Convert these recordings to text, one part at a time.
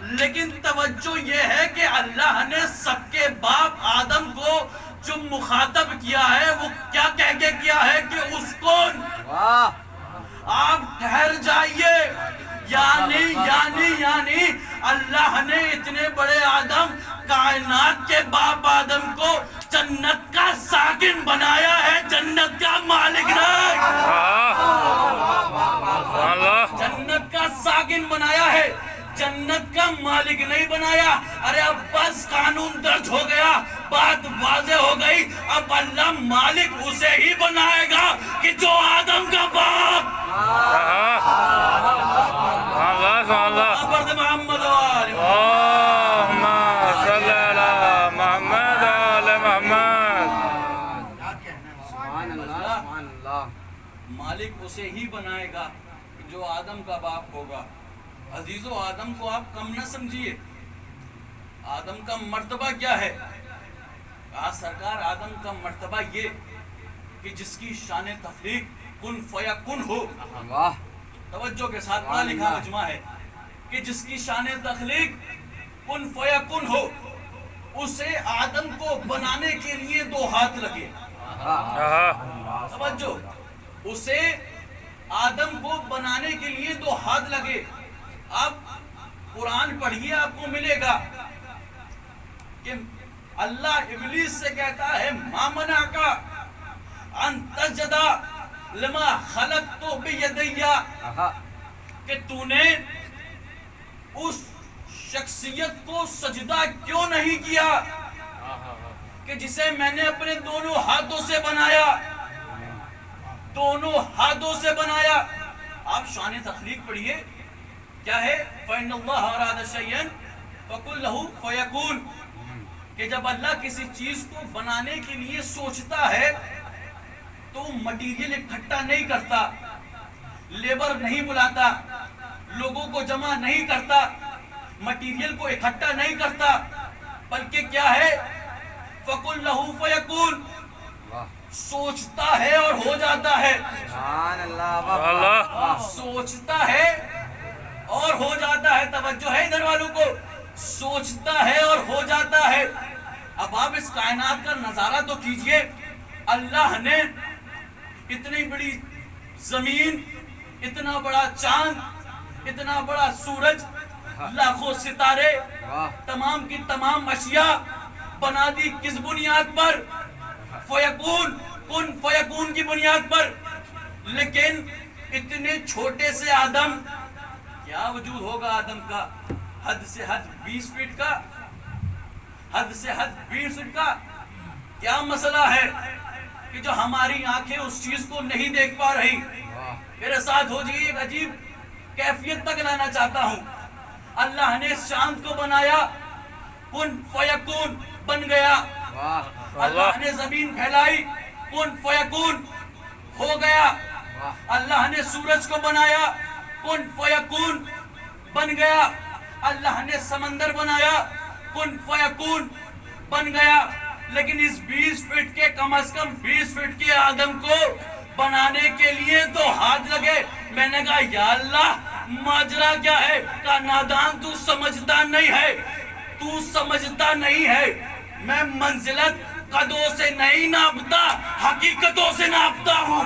لیکن توجہ یہ ہے کہ اللہ نے سب کے باپ آدم کو جو مخاطب کیا ہے وہ کیا کہہ کے کیا ہے کہ اس کو آپ ٹھہر جائیے، یعنی اللہ نے اتنے بڑے آدم، کائنات کے باپ آدم کو جنت کا ساکن بنایا ہے، جنت کا مالک نہیں، جنت کا ساکن بنایا ہے، جنت کا مالک نہیں بنایا۔ ارے اب بس قانون درج ہو گیا، بات واضح ہو گئی، اب اللہ مالک اسے ہی بنائے گا کہ جو آدم کا باپ محمد مالک اسے ہی بنائے گا جو آدم کا باپ ہوگا۔ عزیزو، آدم کو آپ کم نہ سمجھیے، آدم کا مرتبہ کیا ہے؟ کہا سرکار آدم کا مرتبہ یہ کہ جس کی شان تخلیق کن فیکن ہو، توجہ کے ساتھ پڑھا لکھا مجمع ہے کہ جس کی شان تخلیق کن فیکن ہو، اسے آدم کو بنانے کے لیے 2 ہاتھ لگے۔ توجہ، اسے آدم کو بنانے کے لیے 2 ہاتھ لگے۔ آپ قرآن پڑھیے، آپ کو ملے گا کہ اللہ ابلیس سے کہتا ہے ما منعک ان تسجد لما خلقت بیدی، کہ تو نے اس شخصیت کو سجدہ کیوں نہیں کیا کہ جسے میں نے اپنے دونوں ہاتھوں سے بنایا، دونوں ہاتھوں سے بنایا۔ آپ شان تخلیق پڑھیے، کیا ہے؟ فَإِنَّ اللَّهَ أَرَادَ شَيْئًا فَقُلْ لَهُ فَيَكُونُ، کہ جب اللہ کسی چیز کو بنانے کے لیے سوچتا ہے تو مٹیریل اکٹھا نہیں کرتا، لیبر نہیں بلاتا، لوگوں کو جمع نہیں کرتا، مٹیریل کو اکٹھا نہیں کرتا، بلکہ کیا ہے؟ فَقُلْ لَهُ فَيَكُونُ، سوچتا ہے اور ہو جاتا ہے، سوچتا ہے اور ہو جاتا ہے۔ توجہ ہے ادھر والوں کو، سوچتا ہے اور ہو جاتا ہے۔ اب آپ اس کائنات کا نظارہ تو کیجئے، اللہ نے اتنی بڑی زمین، اتنا بڑا چاند، اتنا بڑا سورج، لاکھوں ستارے، تمام کی تمام اشیاء بنا دی کس بنیاد پر؟ فیکون، کن فیکون کی بنیاد پر۔ لیکن اتنے چھوٹے سے آدم، کیا وجود ہوگا آدم کا؟ حد سے حد 20 فٹ کا، حد سے حد 20 فٹ کا۔ کیا مسئلہ ہے کہ جو ہماری آنکھیں اس چیز کو نہیں دیکھ پا رہی؟ میرے ساتھ ہو جائیے، ایک عجیب کیفیت تک لانا چاہتا ہوں۔ اللہ نے اس چاند کو بنایا، کن فیکون بن گیا۔ اللہ نے زمین پھیلائی، کن فیکون ہو گیا۔ اللہ نے سورج کو بنایا، کن فیکون بن گیا۔ اللہ نے سمندر بنایا، کن فیکون بن گیا۔ لیکن اس 20 فٹ کے، کم از کم 20 فٹ کے آدم کو بنانے کے لیے 2 ہاتھ لگے۔ میں نے کہا یا اللہ ماجرا کیا ہے؟ کہا نادان، تو سمجھتا نہیں ہے، تو سمجھتا نہیں ہے، میں منزلت قدوں سے نہیں ناپتا، حقیقتوں سے ناپتا ہوں۔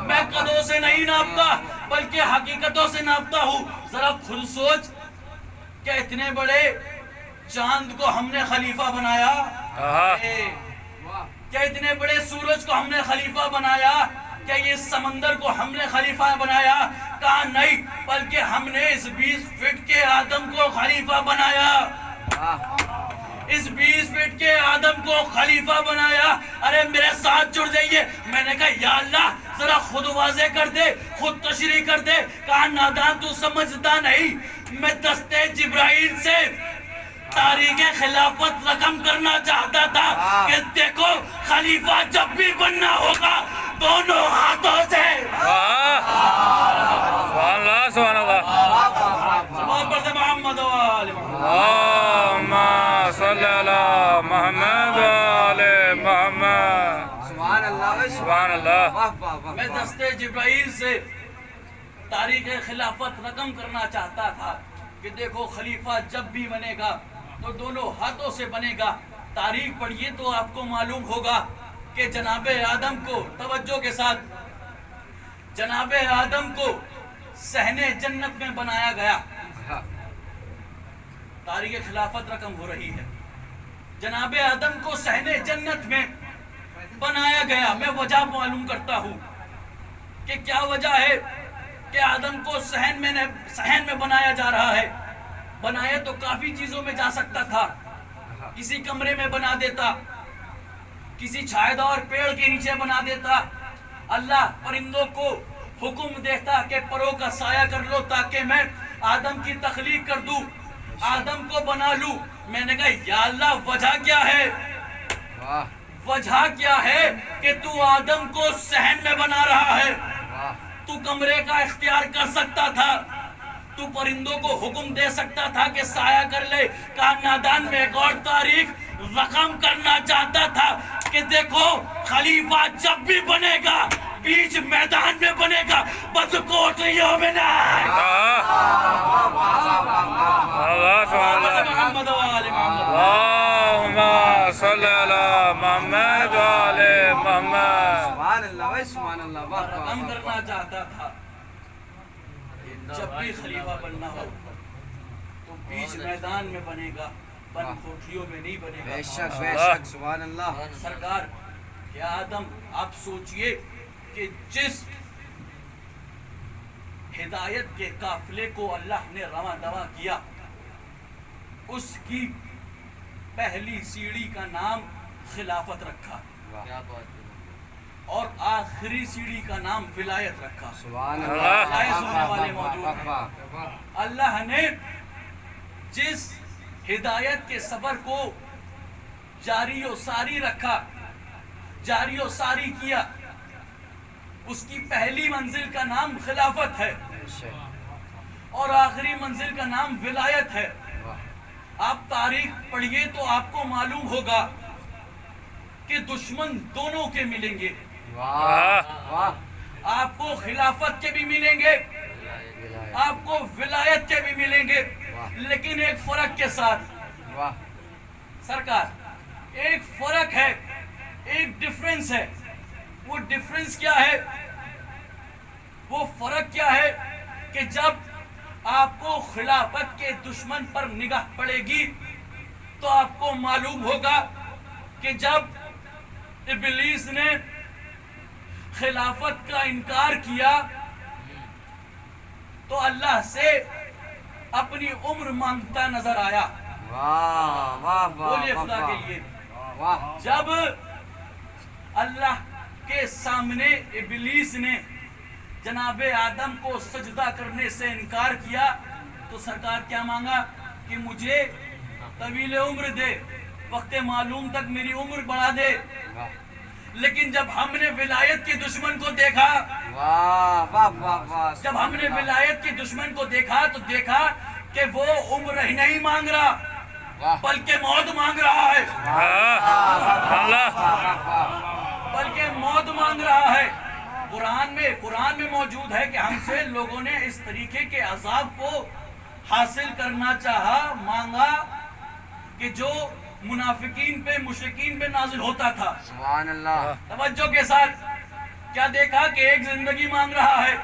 میں قدوں سے نہیں ناپتا بلکہ حقیقتوں سے ناپتا ہوں۔ ذرا خود سوچ کہ اتنے بڑے چاند کو ہم نے خلیفہ بنایا، کیا اتنے بڑے سورج کو ہم نے خلیفہ بنایا؟ کیا یہ سمندر کو ہم نے خلیفہ بنایا؟ کہا نہیں، بلکہ ہم نے اس 20 فٹ کے آدم کو خلیفہ بنایا، اس 20 فٹ کے آدم کو خلیفہ بنایا۔ ارے میرے ساتھ جڑ جائیے۔ میں نے کہا یا اللہ ذرا خود واضح کر دے، خود تشریح کر دے۔ کہا نادان، تو سمجھتا نہیں، میں دستے جبرائیل سے تاریخ خلافت رقم کرنا چاہتا تھا کہ دیکھو خلیفہ جب بھی بننا ہوگا دونوں ہاتھوں سے۔ سبحان اللہ، سبحان پڑھتے محمد و آل محمد، صلی اللہ محمد و آل محمد، سبحان اللہ، سبحان اللہ۔ میں دستے جبرائیل سے تاریخ خلافت رقم کرنا چاہتا تھا کہ دیکھو خلیفہ جب بھی بنے گا تو دونوں ہاتھوں سے بنے گا. تاریخ پڑھیے تو آپ کو معلوم ہوگا کہ جناب آدم کو, توجہ کے ساتھ, جناب آدم کو صحن جنت میں بنایا گیا. تاریخ خلافت رقم ہو رہی ہے. جناب آدم کو صحن جنت میں بنایا گیا. میں وجہ معلوم کرتا ہوں کہ کیا وجہ ہے کہ آدم کو صحن میں بنایا جا رہا ہے. بنایا تو کافی چیزوں میں جا سکتا تھا. کسی کمرے میں بنا دیتا, کسی چھائیدار پیڑ کے نیچے بنا دیتا. اللہ پرندوں کو حکم دیتا کہ پروں کا سایہ کر لو تاکہ میں آدم کی تخلیق کر دوں, آدم کو بنا لوں. میں نے کہا یا اللہ وجہ کیا ہے, وجہ کیا ہے کہ تو آدم کو صحن میں بنا رہا ہے. تو کمرے کا اختیار کر سکتا تھا, تو پرندوں کو حکم دے سکتا تھا کہ سایہ کر لے. کائنات میں ایک اور تاریخ رقم کرنا چاہتا تھا کہ دیکھو خلیفہ جب بھی بنے گا بیچ میدان میں بنے گا, بس کوٹریوں میں نہیں. محمد وآل محمد, اللہم صلی علی محمد وآل محمد. سبحان اللہ سبحان اللہ. رقم کرنا چاہتا تھا. جب بھی خلیفہ بننا ہو تو بیچ میدان میں بنے گا, بند کوٹھیوں میں نہیں بنے گا. بے شک بے شک سبحان اللہ. سرکار یا آدم, آپ سوچئے کہ جس ہدایت کے قافلے کو اللہ نے رواں دواں کیا, اس کی پہلی سیڑھی کا نام خلافت رکھا اور آخری سیڑھی کا نام ولایت رکھا. سبحان سننے والے موجود ہیں. اللہ نے جس ہدایت کے سفر کو جاری و ساری رکھا, جاری و ساری کیا, اس کی پہلی منزل کا نام خلافت ہے اور آخری منزل کا نام ولایت ہے. آپ تاریخ پڑھیے تو آپ کو معلوم ہوگا کہ دشمن دونوں کے ملیں گے. آپ کو خلافت کے بھی ملیں گے, آپ کو ولایت کے بھی ملیں گے, لیکن ایک فرق کے ساتھ. سرکار ایک فرق ہے, ایک ڈفرنس ہے. وہ ڈفرنس کیا ہے, وہ فرق کیا ہے کہ جب آپ کو خلافت کے دشمن پر نگاہ پڑے گی تو آپ کو معلوم ہوگا کہ جب ابلیس نے خلافت کا انکار کیا تو اللہ سے اپنی عمر مانگتا نظر آیا. بولیے خدا کے لیے. جب اللہ کے سامنے ابلیس نے جناب آدم کو سجدہ کرنے سے انکار کیا تو سرکار کیا مانگا کہ مجھے طویل عمر دے, وقت معلوم تک میری عمر بڑھا دے. لیکن جب ہم نے ولایت کے دشمن کو دیکھا, جب ہم نے ولایت کے دشمن کو دیکھا تو دیکھا کہ وہ عمر ہی نہیں مانگ رہا بلکہ موت مانگ رہا ہے. بلکہ موت مانگ رہا ہے. قرآن میں موجود ہے کہ ہم سے لوگوں نے اس طریقے کے عذاب کو حاصل کرنا چاہا, مانگا کہ جو منافقین پہ مشرکین پہ نازل ہوتا تھا. سبحان اللہ. توجہ کے ساتھ کیا دیکھا کہ ایک زندگی مانگ رہا ہے,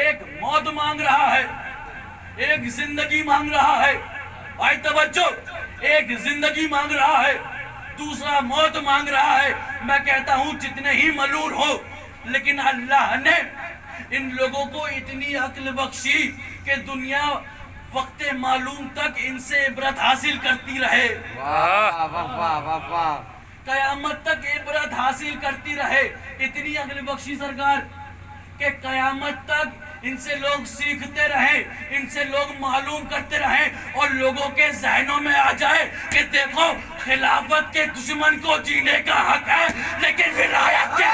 ایک موت مانگ رہا ہے, ایک زندگی مانگ رہا ہے. بھائی توجہ, ایک زندگی مانگ رہا ہے, دوسرا موت مانگ رہا ہے. میں کہتا ہوں جتنے ہی ملعون ہو, لیکن اللہ نے ان لوگوں کو اتنی عقل بخشی کہ دنیا وقت معلوم تک ان سے عبرت حاصل کرتی رہے, قیامت تک عبرت حاصل کرتی رہے. اتنی عقل بخشی سرکار کہ قیامت تک ان سے لوگ سیکھتے رہیں, ان سے لوگ معلوم کرتے رہیں اور لوگوں کے ذہنوں میں آ جائے کہ دیکھو خلافت کے دشمن کو جینے کا حق ہے لیکن ولایت کے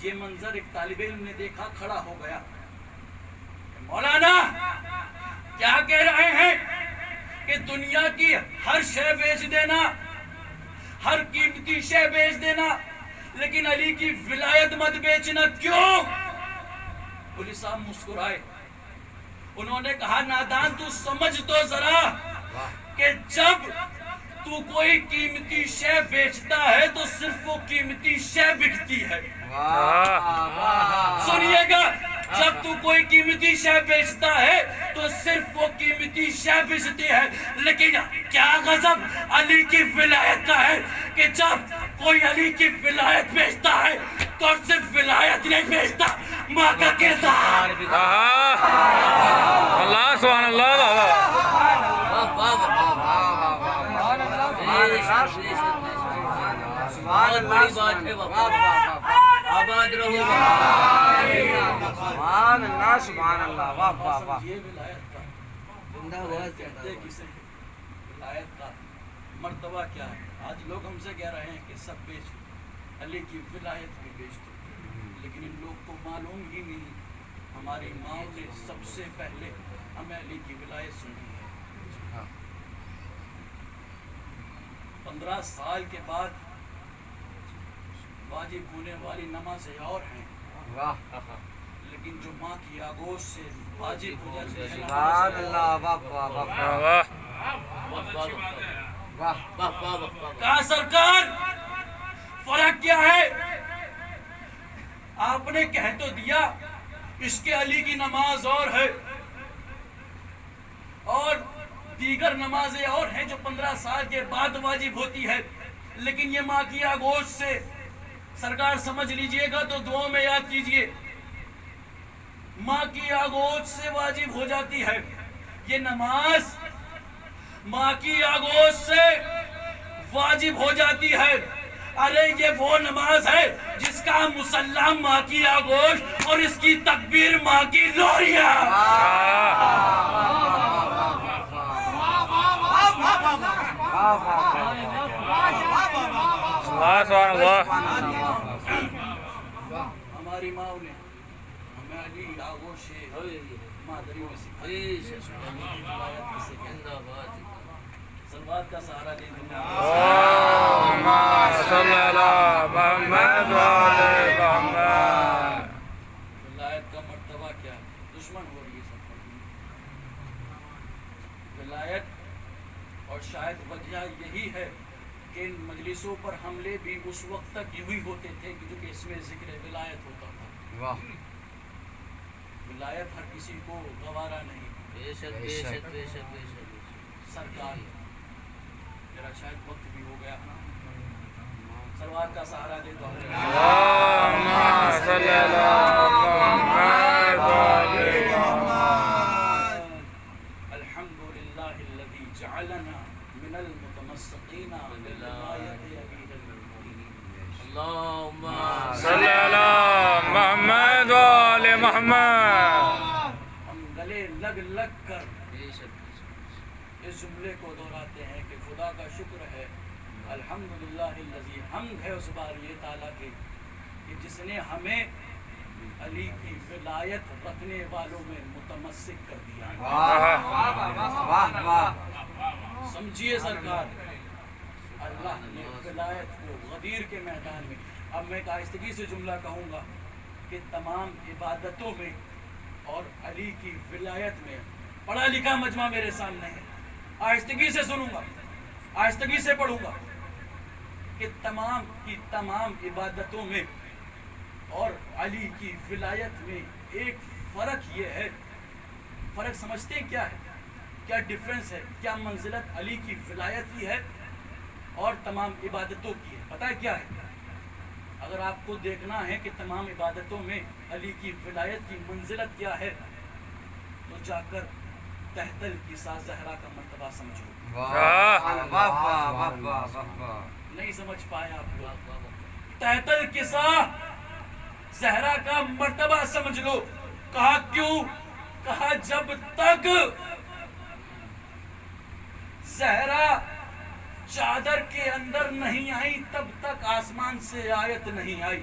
یہ منظر ایک طالب علم نے دیکھا، کھڑا ہو گیا، مولانا کیا کہہ رہے ہیں کہ دنیا کی ہر شے بیچ دینا، ہر قیمتی شے بیچ دینا، لیکن علی کی ولایت مت بیچنا، کیوں؟ مولوی صاحب مسکرائے، انہوں نے کہا نادان تو سمجھ تو ذرا کہ جب تو کوئی قیمتی شے بیچتا ہے تو صرف وہ قیمتی شے بکتی ہے۔ سنیے گا، جب تو کوئی قیمتی شے بیچتا ہے تو صرف وہ قیمتی شے بیچتی ہے، لیکن کیا غضب علی کی ولایت کا ہے کہ جب کوئی علی کی ولایت بیچتا ہے تو صرف ولایت نہیں بیچتا، ماں کا کردار۔ اللہ سبحان اللہ۔ بہت بڑی بات ہے، آباد رہو۔ سبحان اللہ سبحان اللہ، واہ واہ واہ۔ یہ ولایت کا کہتے کسے ہیں؟ ولایت کا مرتبہ کیا ہے؟ آج لوگ ہم سے کہہ رہے ہیں کہ سب بیچ، علی کی ولایت بھی بیچ دو، لیکن ان لوگ کو معلوم ہی نہیں ہماری ماں نے سب سے پہلے ہمیں علی کی ولایت سنی ہے۔ 15 سال کے بعد واجب ہونے والی نمازیں اور ہیں، لیکن جو ماں کی آغوش سے واجب ہو جاتی ہے، سبحان اللہ، واہ واہ واہ واہ۔ کہا سرکار فرق کیا ہے؟ آپ نے کہہ تو دیا اس کے علی کی نماز اور ہے اور دیگر نمازیں اور ہیں جو 15 سال کے بعد واجب ہوتی ہے، لیکن یہ ماں کی آغوش سے سرکار سمجھ لیجئے گا تو دعاؤں میں یاد کیجئے، ماں کی آغوش سے واجب ہو جاتی ہے یہ نماز، ماں کی آغوش سے واجب ہو جاتی ہے۔ ارے یہ وہ نماز ہے جس کا مصلی ماں کی آغوش اور اس کی تکبیر ماں کی لوریاں۔ ہماری ماں نے ہمیں علی آغوش مادری میں سکھائی، سلوات کا سہارا دے دیں۔ صلی اللہ محمد وعلی محمد۔ ولایت کا مرتبہ کیا ہے؟ دشمن ہو رہی ہے سب پر ولایت، اور شاید وجہ یہی ہے کہ ان مجلسوں پر حملے بھی اس وقت تک یوں ہی ہوتے تھے کہ اس میں ذکر ولایت ہوتا تھا۔ ولایت ہر کسی کو گوارا نہیں۔ بے شک بے شک بے شک بے شک۔ سرکار میرا شاید وقت بھی ہو گیا، سلوات کا سہارا دے دو۔ اللہم صلی اللہ محمد وعلی محمد۔ الحمدللہ الذی جعلنا من المتمسقین بالولایت ابی المؤمنین۔ اللہم صلی اللہ محمد وعلی محمد۔ ہم گلے لگ لگ کر بے شک بے شک۔ اس جملے کو دہراتے ہیں کہ خدا کا شکر ہے، الحمدللہ الذی، حمد ہے اس باری تعالیٰ کی کہ جس نے ہمیں علی کی ولایت رکھنے والوں میں متمسک کر دیا۔ واہ واہ۔ سمجھیے سرکار، اللہ نے ولایت کو غدیر کے میدان میں، اب میں ایک آہستگی سے جملہ کہوں گا کہ تمام عبادتوں میں اور علی کی ولایت میں، پڑھا لکھا مجمع میرے سامنے ہے، آہستگی سے سنوں گا، آہستگی سے پڑھوں گا کہ تمام کی تمام عبادتوں میں اور علی کی ولایت میں ایک فرق یہ ہے، فرق سمجھتے ہیں کیا ہے، کیا ڈیفرنس ہے، کیا منزلت علی کی ولایت کی ہے اور تمام عبادتوں کی ہے؟ پتہ ہے کیا ہے؟ اگر آپ کو دیکھنا ہے کہ تمام عبادتوں میں علی کی ولایت کی منزلت کیا ہے تو جا کر تحت الکساء زہرا کا مرتبہ سمجھو۔ نہیں سمجھ پائے آپ لوگ؟ تحت الکساء زہرا کا مرتبہ سمجھ لو۔ کہا کیوں؟ کہا جب تک زہرا چادر کے اندر نہیں آئی تب تک آسمان سے آیت نہیں آئی۔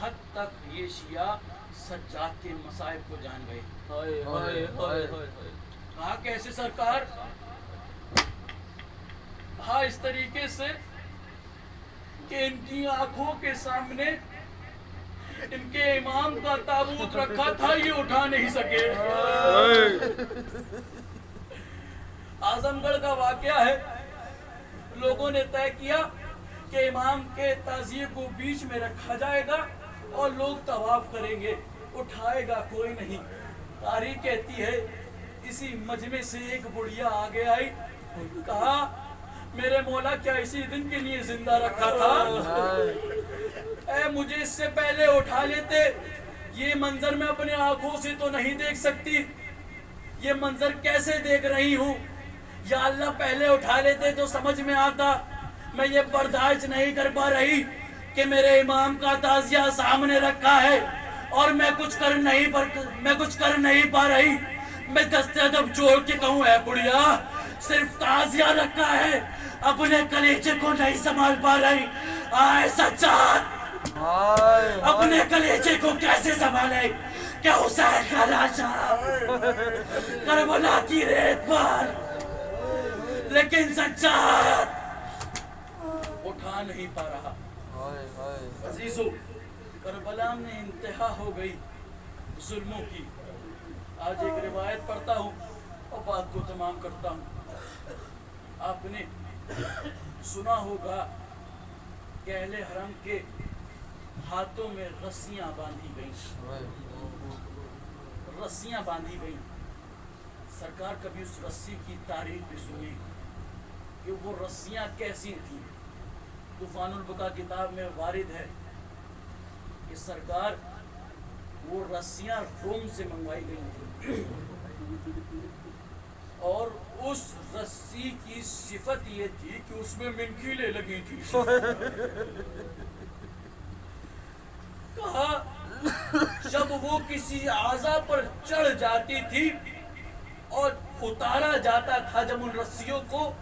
حد تک یہ شیعہ سجاد کے مصائب کو جان گئے. کہا کیسے سرکار؟ کہا اس طریقے سے کہ ان کی آنکھوں کے سامنے ان کے امام کا تابوت رکھا تھا، یہ اٹھا نہیں سکے. اعظم گڑھ کا واقعہ ہے. لوگوں نے طے کیا کہ امام کے تعزیے کو بیچ میں رکھا جائے گا اور لوگ طواف کریں گے، اٹھائے گا کوئی نہیں. تاریخ کہتی ہے اسی مجمع سے ایک بڑھیا آگے آئی، کہا میرے مولا کیا اسی دن کے لیے زندہ رکھا تھا؟ اے مجھے اس سے پہلے اٹھا لیتے. یہ منظر میں اپنے آنکھوں سے تو نہیں دیکھ سکتی، یہ منظر کیسے دیکھ رہی ہوں. یا اللہ پہلے اٹھا لیتے تو سمجھ میں آتا. میں یہ برداشت نہیں کر پا رہی کہ میرے امام کا تعزیہ سامنے رکھا ہے اور میں کچھ کر نہیں پا رہی. میں دست ادب جوڑ کے کہوں اے بڑھیا صرف تعزیہ رکھا ہے، اپنے کلیجے کو نہیں سنبھال پا رہی. آئے سجاد اپنے کلیجے کو کیسے سنبھالے کہ حسین کا لاشا کربلا کی ریت پر، لیکن سجاد اٹھا نہیں پا رہا. عزیزو کربلا میں انتہا ہو گئی ظلموں کی. آج ایک روایت پڑھتا ہوں اور بات کو تمام کرتا ہوں. آپ نے سنا ہوگا کہ اہل حرم کے ہاتھوں میں رسیاں باندھی گئیں. رسیاں باندھی گئیں. سرکار کبھی اس رسی کی تاریخ بھی سنی کہ وہ رسیاں کیسی تھیں. طوفان البقا کتاب میں وارد ہے کہ سرکار وہ رسیاں روم سے منگوائی گئی تھیں اور اس رسی کی صفت یہ تھی کہ اس میں منکیلیں لگی تھی. کہا جب وہ کسی اعضا پر چڑھ جاتی تھی اور اتارا جاتا تھا جب ان رسیوں کو،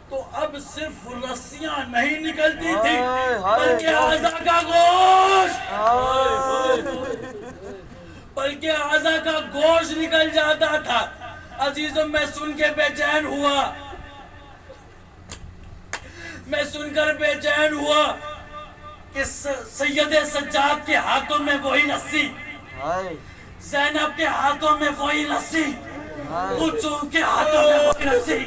تو اب صرف رسیاں نہیں نکلتی تھی بلکہ اعضا کا گوشت، بلکہ اعضا کا گوشت نکل جاتا تھا. عزیزم میں سن کے بے چین ہوا، میں سن کر بے چین ہوا کہ سید سجاد کے ہاتھوں میں وہی رسی، زینب کے ہاتھوں میں وہی رسی، کلثوم کے ہاتھوں میں وہی رسی.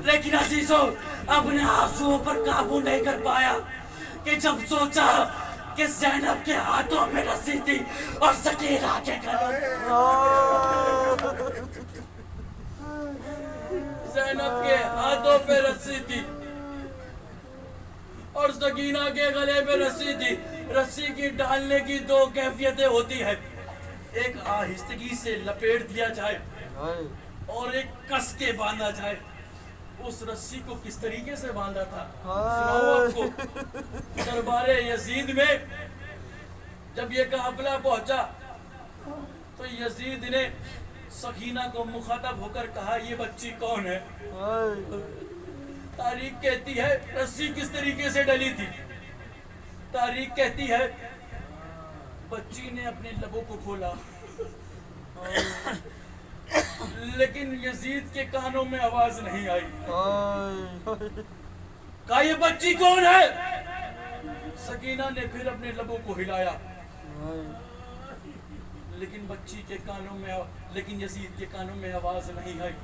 لیکن عزیزوں اپنے آنسوؤں پر قابو نہیں کر پایا کہ جب سوچا کہ زینب کے ہاتھوں میں رسی تھی اور سکینہ کے گلے، زینب کے ہاتھوں پہ رسی تھی اور سکینہ کے گلے پہ رسی تھی. رسی کی ڈالنے کی دو کیفیتیں ہوتی ہیں، ایک آہستگی سے لپیٹ دیا جائے اور ایک کس کے باندھا جائے. اس رسی کو کس طریقے سے باندھا تھا سناؤ آپ کو. دربار یزید میں جب یہ قافلہ پہنچا تو یزید نے سکینہ کو مخاطب ہو کر کہا یہ بچی کون ہے؟ تاریخ کہتی ہے رسی کس طریقے سے ڈلی تھی. تاریخ کہتی ہے بچی نے اپنے لبوں کو کھولا لیکن یزید کے کانوں میں آواز نہیں آئی. کہا یہ بچی کون ہے؟ سکینہ نے پھر اپنے لبوں کو ہلایا لیکن بچی کے کانوں میں، لیکن یزید کے کانوں میں آواز نہیں آئی.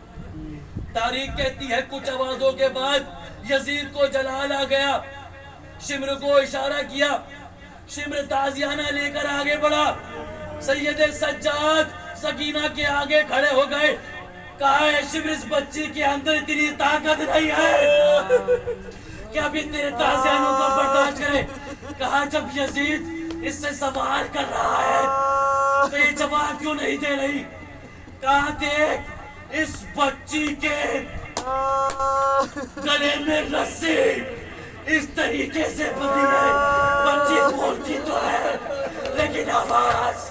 تاریخ کہتی ہے کچھ آوازوں کے بعد یزید کو جلال آ گیا. شمر کو اشارہ کیا، شمر تازیانہ لے کر آگے بڑھا. سید سجاد سکینہ کے آگے کھڑے ہو گئے. کہا ہے شمر اس بچی کے اندر اتنی طاقت نہیں ہے کہ ابھی تیرے تازیانوں کو برداشت کرے. کہا جب یزید اس سے سوال کر رہا ہے تو یہ جواب کیوں نہیں دے رہی؟ کہا دیکھ اس بچی کے گلے میں رسی اس طریقے سے بندھی ہے، بچی بولتی تو ہے لیکن آواز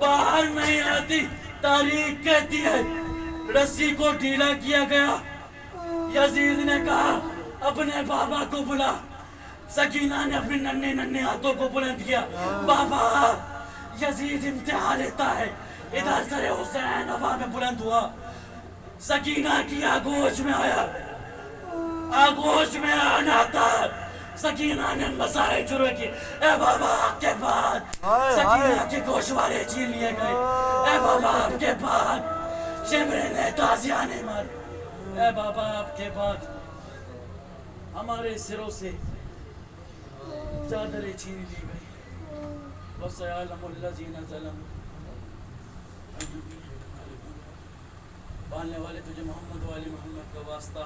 باہر نہیں آتی. تاریخ کہتی ہے رسی کو ڈھیلا کیا گیا. یزید نے کہا اپنے بابا کو بلا. سکینہ نے اپنے ننھے ننھے ہاتھوں کو بلند کیا. بابا یزید امتحان لیتا ہے. ادھر سر حسین ہوا میں بلند ہوا. سکینہ کی آگوش میں آیا. آگوش میں آنا تھا. سکینہ نے مسائل شروع کی. اے بابا آپ کے بعد سکینہ کے گوشوارے چھین لیے گئے. اے بابا آپ کے بعد شمرے نے تازیانے ماری. اے بابا آپ کے بعد ہمارے سروں سے چادریں چھین لی گئی. وَسَيَعْلَمُ الَّذِينَ ظَلَمُوا. پالنے والے تجھے محمد و آل محمد کا واسطہ